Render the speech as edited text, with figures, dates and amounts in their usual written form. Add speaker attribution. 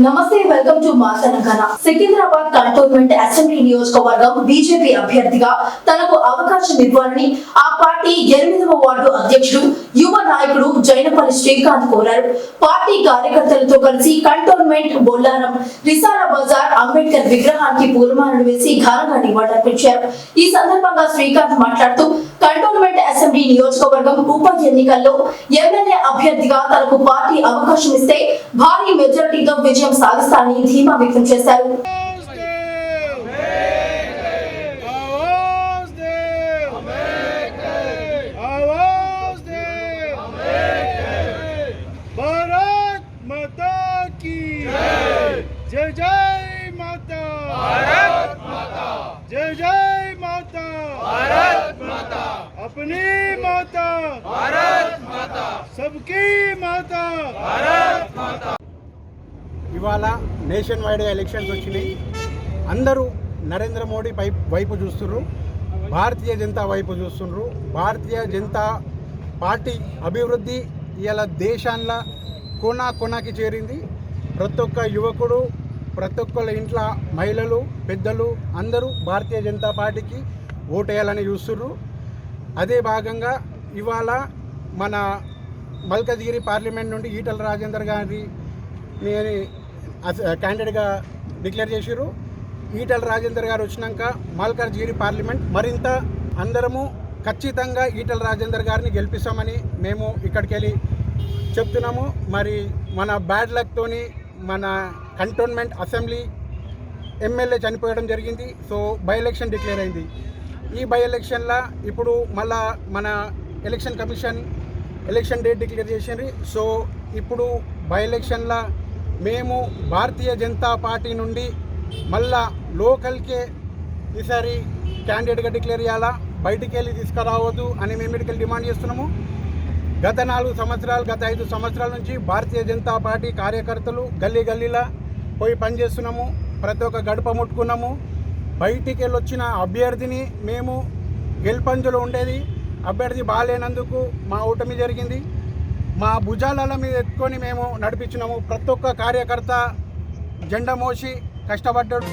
Speaker 1: నమస్తే, welcome to మా Telangana. Secunderabad cantonment assembly నియోజకవర్గం బీజేపీ అభ్యర్థిగా తనకు అవకాశం ఇవ్వాలని ఆ పార్టీ 8వ వార్డు అధ్యక్షుడు యువ నాయకుడు జైనపల్లి శ్రీకాంత్ కోరారు. పార్టీ కార్యకర్తలతో కలిసి కంటోన్మెంట్ బొల్లారం రిసాల బజార్ అంబేద్కర్ విగ్రహానికి పూలమాలలు వేసి ఘనంగా నివాళులర్పించారు. ఈ సందర్భంగా శ్రీకాంత్ మాట్లాడుతూ కంటోన్మెంట్ అసెంబ్లీ నియోజకవర్గం ఉప ఎన్నికల్లో ఎమ్మెల్యే అభ్యర్థిగా తనకు పార్టీ అవకాశం ఇస్తే భారీ మెజారిటీతో విజయం సాధిస్తానని ధీమా వ్యక్తం చేశారు.
Speaker 2: जय जय माता भारत माता, जय जय माता भारत माता, अपनी माता भारत माता, सबकी माता भारत माता. ఇవాళ నేషన్ వైడ్ ఎలక్షన్స్ వచ్చినాయి. అందరూ నరేంద్ర మోడీ వైపు చూస్తున్నారు, భారతీయ జనతా వైపు చూస్తున్నారు. భారతీయ జనతా పార్టీ అభివృద్ధి ఇవాళ దేశాల్లో కొనాకి చేరింది. ప్రతి ఒక్క యువకుడు, ప్రతి ఒక్కళ్ళ ఇంట్లో మహిళలు, పెద్దలు అందరూ భారతీయ జనతా పార్టీకి ఓటేయాలని చూస్తున్నారు. అదే భాగంగా ఇవాళ మన మల్కజ్గిరి పార్లమెంట్ నుండి ఈటల రాజేందర్ గారిని క్యాండిడేట్గా డిక్లేర్ చేశారు. ఈటల రాజేందర్ గారు వచ్చినాక మల్కజ్గిరి పార్లమెంట్ మరింత అందరము ఖచ్చితంగా ఈటల రాజేందర్ గారిని గెలిపిస్తామని మేము ఇక్కడికి వెళ్ళి చెప్తున్నాము. మరి మన బ్యాడ్ లక్తోని మన కంటోన్మెంట్ అసెంబ్లీ ఎమ్మెల్యే చనిపోయడం జరిగింది. సో బై ఎలక్షన్ డిక్లేర్ అయింది. ఈ బై ఎలక్షన్లో ఇప్పుడు మళ్ళా మన election commission election date declare చేసింది. సో ఇప్పుడు బై ఎలక్షన్లో మేము భారతీయ జనతా పార్టీ నుండి మళ్ళా లోకల్కే ఈసారి క్యాండిడేట్గా డిక్లేర్ చేయాలా, బయటికి వెళ్ళి తీసుకురావద్దు అని మేము ఇక్కడికి డిమాండ్ చేస్తున్నాము. గత 4 సంవత్సరాలు, గత 5 సంవత్సరాల నుంచి భారతీయ జనతా పార్టీ కార్యకర్తలు గల్లీలా పోయి పనిచేస్తున్నాము. ప్రతి ఒక్క గడప ముట్టుకున్నాము. బయటికి వెళ్ళి వచ్చిన అభ్యర్థిని మేము గెలుపంజలో ఉండేది. అభ్యర్థి బాగాలేనందుకు మా ఓటమి జరిగింది. మా భుజాల మీద ఎత్తుకొని మేము నడిపించినాము. ప్రతి ఒక్క కార్యకర్త జెండా మోసి కష్టపడ్డాడు.